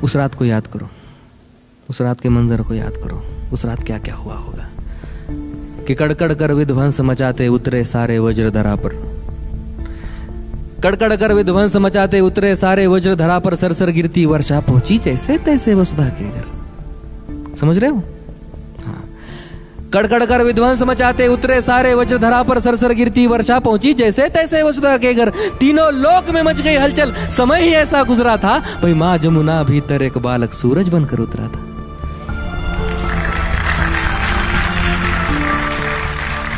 उस रात को याद करो, उस रात के मंजर को याद करो। उस रात क्या क्या हुआ होगा कि कड़कड़ कर विध्वंस मचाते उतरे सारे वज्र धरा पर, कड़कड़ कर विध्वंस मचाते उतरे सारे वज्र धरा पर, सरसर गिरती वर्षा पहुंची जैसे तैसे वसुधा के घर। समझ रहे हो? हाँ। कड़कड़ कर विध्वंस मचाते उतरे सारे वज्र धरा पर, सरसर गिरती वर्षा पहुंची जैसे तैसे वसुधा के घर। तीनों लोक में मच गई हलचल, समय ही ऐसा गुजरा था, भाई माँ जमुना भीतर एक बालक सूरज बनकर उतरा था।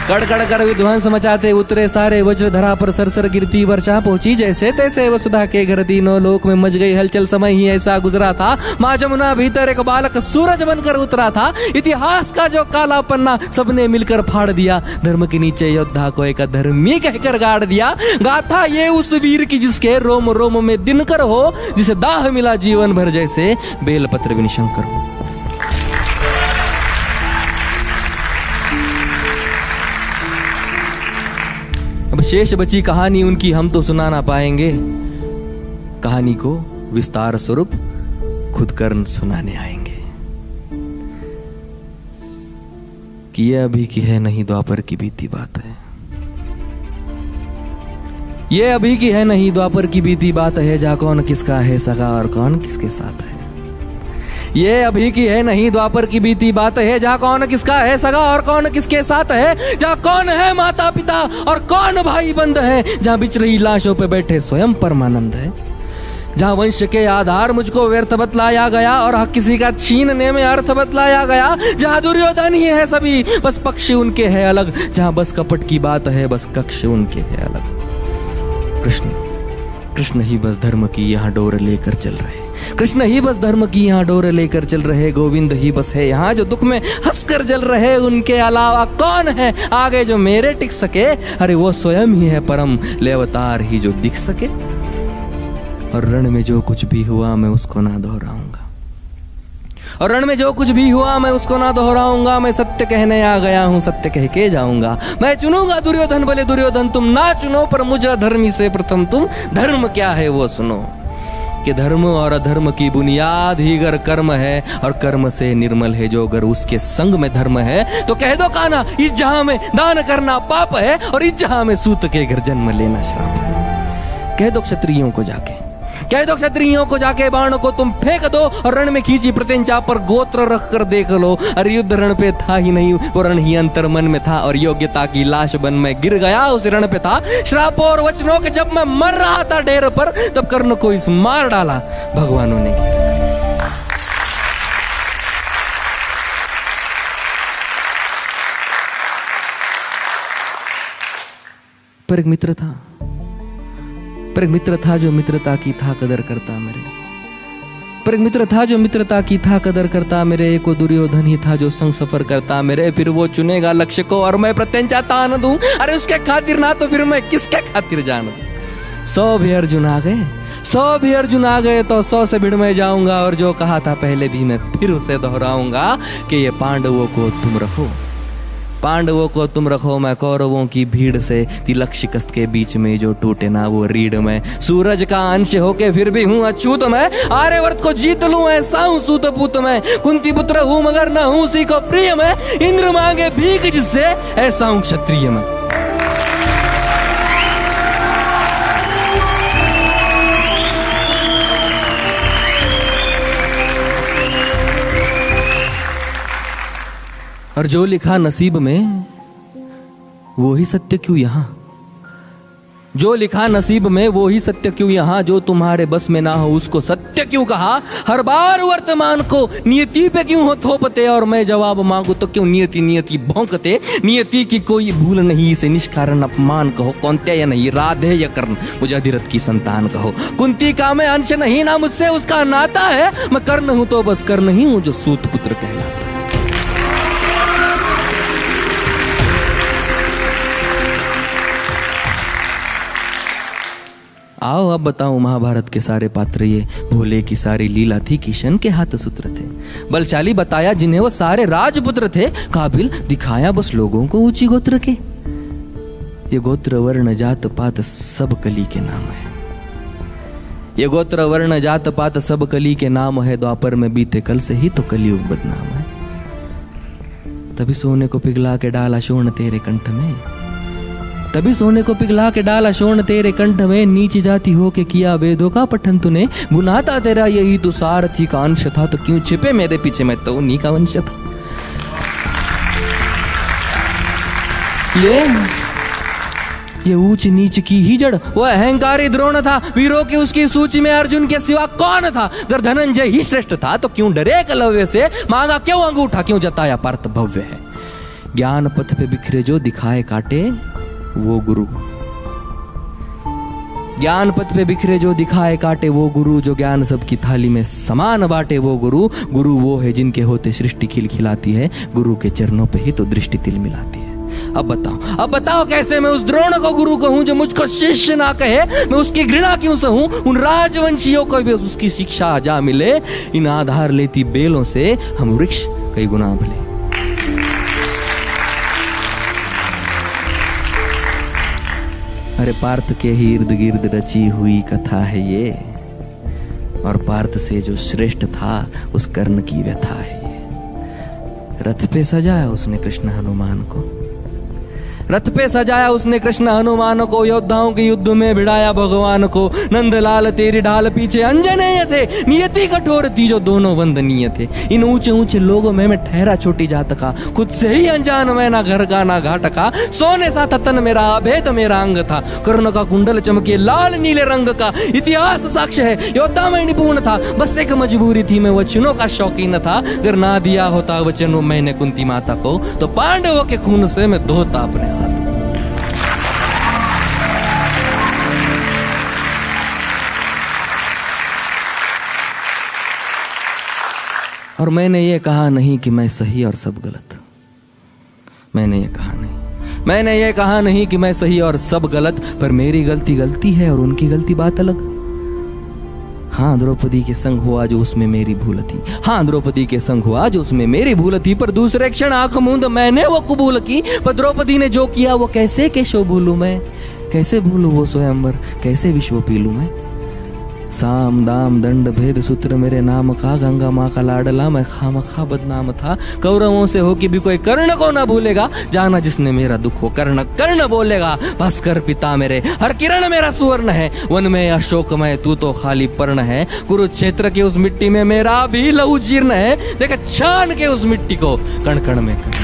कड़कड़ कर विध्वंस मचाते उतरे सारे वज्र धरा पर, सरसर गिरती वर्षा पहुंची जैसे तैसे वसुधा के घर। तीनों लोक में मच गई हलचल, समय ही ऐसा गुजरा था, माँ जमुना भीतर एक बालक सूरज बनकर उतरा था। इतिहास का जो काला पन्ना सबने मिलकर फाड़ दिया, धर्म के नीचे योद्धा को एक अधर्मी कहकर गाड़ दिया। गाथा ये उस वीर की जिसके रोम रोम में दिनकर हो, जिसे दाह मिला जीवन भर जैसे बेलपत्र बिन शंकर हो। अब शेष बची कहानी उनकी हम तो सुना ना पाएंगे, कहानी को विस्तार स्वरूप खुद कर्ण सुनाने आएंगे। कि ये अभी की है नहीं द्वापर की बीती बात है, ये अभी की है नहीं द्वापर की बीती बात है, जा कौन किसका है सगा और कौन किसके साथ है। ये अभी की है नहीं द्वापर की बीती बात है, जहाँ कौन किसका है सगा और कौन किसके साथ है, जहाँ कौन है माता पिता और कौन भाई बंद है, जहाँ बिछ रही लाशों पे बैठे स्वयं परमानंद है, जहाँ वंश के आधार मुझको व्यर्थ बतलाया गया और हक किसी का छीनने में अर्थ बतलाया गया, जहाँ दुर्योधन ही है सभी बस पक्ष उनके है अलग, जहाँ बस कपट की बात है बस कक्ष उनके है अलग। कृष्ण ही बस धर्म की यहाँ डोर लेकर चल रहे, कृष्ण ही बस धर्म की यहाँ डोर लेकर चल रहे, गोविंद ही बस है यहाँ जो दुख में हंसकर जल रहे, उनके अलावा कौन है आगे जो मेरे टिक सके, अरे वो स्वयं ही है परम ले अवतार ही जो दिख सके। और रण में जो कुछ भी हुआ मैं उसको ना दोहराऊंगा, और रण में जो कुछ भी हुआ मैं उसको ना दोहराऊंगा, मैं सत्य कहने आ गया हूं सत्य कह के जाऊंगा। मैं चुनूंगा दुर्योधन भले दुर्योधन तुम ना चुनो, पर मुझ अधर्मी से प्रथम तुम धर्म क्या है वो सुनो। कि धर्म और अधर्म की बुनियाद ही अगर कर्म है, और कर्म से निर्मल है जो अगर उसके संग में धर्म है, तो कह दो कान्हा इस जहां में दान करना पाप है, और इस जहां में सूत के घर जन्म लेना श्राप है। कह दो क्षत्रियों को जाके, कह दो क्षत्रियों को जाके बाणों को तुम फेंक दो, और रण में खींची प्रत्यंचा पर गोत्र रख कर देख लो। अरे युद्ध रण पे था ही नहीं, वो रण ही अंतर मन में था, और योग्यता की लाश बन में गिर गया उस रण पे था। श्राप और वचनों के जब मैं मर रहा था ढेर पर, तब कर्ण को इस मार डाला भगवानों ने। पर एक मित्र था, पर एक मित्र था जो मित्रता की था कदर करता मेरे, पर एक मित्र था जो मित्रता की था कदर करता मेरे, एक वो दुर्योधन ही था जो संग सफर करता मेरे। फिर वो चुनेगा लक्ष्य को और मैं प्रत्यंचा तान दूं, अरे उसके खातिर ना तो फिर मैं किसके खातिर जान दूं। 100 भी अर्जुन आ गए, 100 भी अर्जुन आ गए तो 100 से भिड़ में जाऊंगा, और जो कहा था पहले भी मैं फिर उसे दोहराऊंगा कि ये पांडवों को तुम रखो, पांडवों को तुम रखो, मैं कौरवों की भीड़ से तिलक शिकस्त के बीच में जो टूटे ना वो रीढ़ में। सूरज का अंश होके फिर भी हूँ अछूत मैं, आर्यवर्त को जीत लूं ऐसा हूँ सूत पुत मैं। कुंती पुत्र हूँ मगर न हूँ उसी को प्रिय मैं, इंद्र मांगे भीख जिससे ऐसा हूँ क्षत्रिय मैं। और जो लिखा नसीब में वो ही सत्य क्यों यहाँ, जो लिखा नसीब में वो ही सत्य क्यों यहाँ, जो तुम्हारे बस में ना हो उसको सत्य क्यों कहा। हर बार वर्तमान को नियति पे क्यों हो थोपते, और मैं जवाब मांगू तो क्यों नियति नियति भौंकते। नियति की कोई भूल नहीं, इसे निष्कारण अपमान कहो, कौन्त्या या नहीं राधे या कर्ण मुझे अधिरथ की संतान कहो। कुंती का मैं अंश नहीं ना मुझसे उसका नाता है, मैं कर्ण हूं तो बस कर्ण ही हूं जो सूत पुत्र कहलाता। आओ अब बताऊं महाभारत के सारे पात्र ये भोले की सारी लीला थी, किशन के हाथ सूत्र थे। बलशाली बताया जिन्हें वो सारे राजपुत्र थे, काबिल दिखाया बस लोगों को ऊंची गोत्र के। ये गोत्र वर्ण जात पात सब कली के नाम है, ये गोत्र वर्ण जात पात सब कली के नाम है, द्वापर में बीते कल से ही तो कलयुग बदनाम है। तभी सोने को पिघला के डाला शोण तेरे कंठ में, तभी सोने को पिघला के डाला शोण तेरे कंठ में, नीच जाति हो के किया वेदों का पठन तूने, गुनाह था तेरा यही तो सारथी का अंश था, तो क्यों छिपे मेरे पीछे, मैं तो उन्हीं का वंश था। ये ऊंच नीच की ही जड़, वो अहंकारी द्रोण था, वीरों की उसकी सूची में अर्जुन के सिवा कौन था। अगर धनंजय ही श्रेष्ठ था तो क्यों डरे एकलव्य से, मांगा क्यों अंगूठा, क्यों जताया पार्थ भव्य है। ज्ञान पथ पे बिखरे जो दिखाए काटे वो गुरु, ज्ञान पथ पे बिखरे जो दिखाए काटे वो गुरु, जो ज्ञान सबकी थाली में समान बांटे वो गुरु। गुरु वो है जिनके होते सृष्टि खिलखिलाती है, गुरु के चरणों पे ही तो दृष्टि तिल मिलाती है। अब बताओ कैसे मैं उस द्रोण को गुरु कहूं जो मुझको शिष्य ना कहे, मैं उसकी घृणा क्यों सहूं। उन राजवंशियों को भी उसकी शिक्षा जा मिले, इन आधार लेती बेलों से हम वृक्ष कई गुना भले। अरे पार्थ के ही इर्द गिर्द रची हुई कथा है ये, और पार्थ से जो श्रेष्ठ था उस कर्ण की व्यथा है ये। रथ पे सजाया उसने कृष्ण हनुमान को, रथ पे सजाया उसने कृष्ण हनुमान को, योद्धाओं के युद्ध में भिड़ाया भगवान को। नंदलाल तेरी ढाल पीछे अंजनेय थे, नियति कठोर थी जो दोनों वंदनीय थे। इन ऊंचे ऊंचे लोगों में मैं ठहरा छोटी जात का, खुद से ही अनजान मैं ना घर का ना घाट का। सोने सा तन मेरा अभेद मेरा अंग था, कर्ण का कुंडल चमके लाल नीले रंग का। इतिहास साक्ष्य है योद्धा में निपुण था, बस एक मजबूरी थी मैं वचनों का शौकीन था। अगर ना दिया होता वचनों मैंने कुंती माता को, तो पांडवों के खून से मैं धोता अपने हाथ। और मैंने ये कहा नहीं कि मैं सही और सब गलत, मैंने ये कहा नहीं कि मैं सही और सब गलत, पर मेरी गलती गलती है और उनकी गलती बात अलग। हाँ द्रौपदी के संग हुआ जो उसमें मेरी भूल थी, हाँ द्रौपदी के संग हुआ जो उसमें मेरी भूल थी, पर दूसरे क्षण आंख मूंद मैंने वो कबूल की। पर द्रौपदी ने जो किया वो कैसे कैसो भूलूं मैं, कैसे भूलूं वो स्वयंवर, कैसे विश्व पीलूं मैं। साम दाम दंड भेद सूत्र मेरे नाम का, गंगा माँ का लाडला मैं खामखा बदनाम था। कौरवों से हो कि भी कोई कर्ण को ना भूलेगा, जाना जिसने मेरा दुख हो कर्ण कर्ण बोलेगा। भास्कर पिता मेरे हर किरण मेरा सुवर्ण है, वन में अशोकमय तू तो खाली पर्ण है। कुरुक्षेत्र की उस मिट्टी में मेरा भी लहू जीर्ण है, देख छान के उस मिट्टी को कण कण में कर।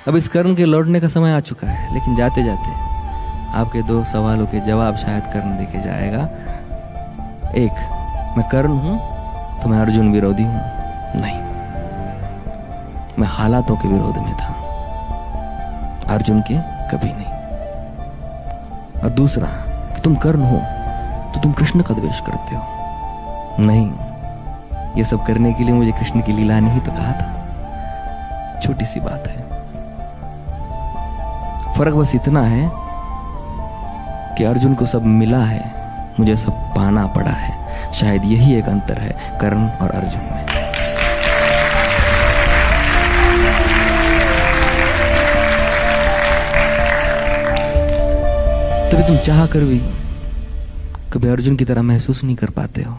अब इस कर्ण के लौटने का समय आ चुका है, लेकिन जाते जाते आपके दो सवालों के जवाब शायद कर्ण देके जाएगा। एक, मैं कर्ण हूं तो मैं अर्जुन विरोधी हूं? नहीं, मैं हालातों के विरोध में था, अर्जुन के कभी नहीं। और दूसरा कि तुम कर्ण हो तो तुम कृष्ण का द्वेष करते हो? नहीं, ये सब करने के लिए मुझे कृष्ण की लीला ने ही तो कहा था। छोटी सी बात है, फर्क बस इतना है कि अर्जुन को सब मिला है, मुझे सब पाना पड़ा है। शायद यही एक अंतर है कर्ण और अर्जुन में। तभी तुम चाह कर भी कभी अर्जुन की तरह महसूस नहीं कर पाते हो।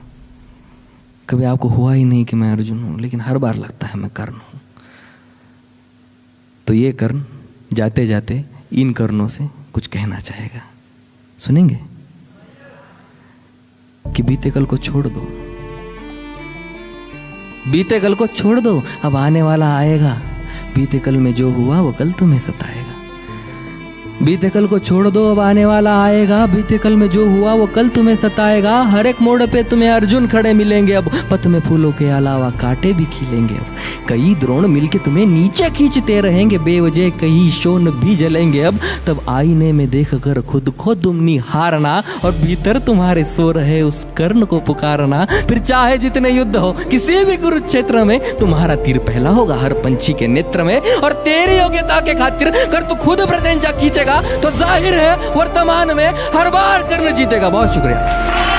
कभी आपको हुआ ही नहीं कि मैं अर्जुन हूं, लेकिन हर बार लगता है मैं कर्ण हूं। तो ये कर्ण जाते जाते इन कर्णों से कुछ कहना चाहेगा, सुनेंगे? कि बीते कल को छोड़ दो, बीते कल को छोड़ दो, अब आने वाला आएगा। बीते कल में जो हुआ वो कल तुम्हें सताएगा। बीते कल को छोड़ दो, अब आने वाला आएगा। बीते कल में जो हुआ वो कल तुम्हें सताएगा। हर एक मोड़ पे तुम्हें अर्जुन खड़े मिलेंगे अब, पथ में फूलों के अलावा कांटे भी खिलेंगे अब। कई द्रोण मिलके तुम्हें नीचे खींचते रहेंगे, बेवजह कई शोन भी जलेंगे अब। तब आईने में देख कर खुद को तुम निहारना, और भीतर तुम्हारे सो रहे उस कर्ण को पुकारना। फिर चाहे जितने युद्ध हो किसी भी कुरुक्षेत्र में, तुम्हारा तीर पहला होगा हर पंछी के नेत्र में। और तेरी योग्यता के खातिर कर तू खुद प्रत्यंचा खींचेगा तो जाहिर है वर्तमान में हर बार कर्ण जीतेगा। बहुत शुक्रिया।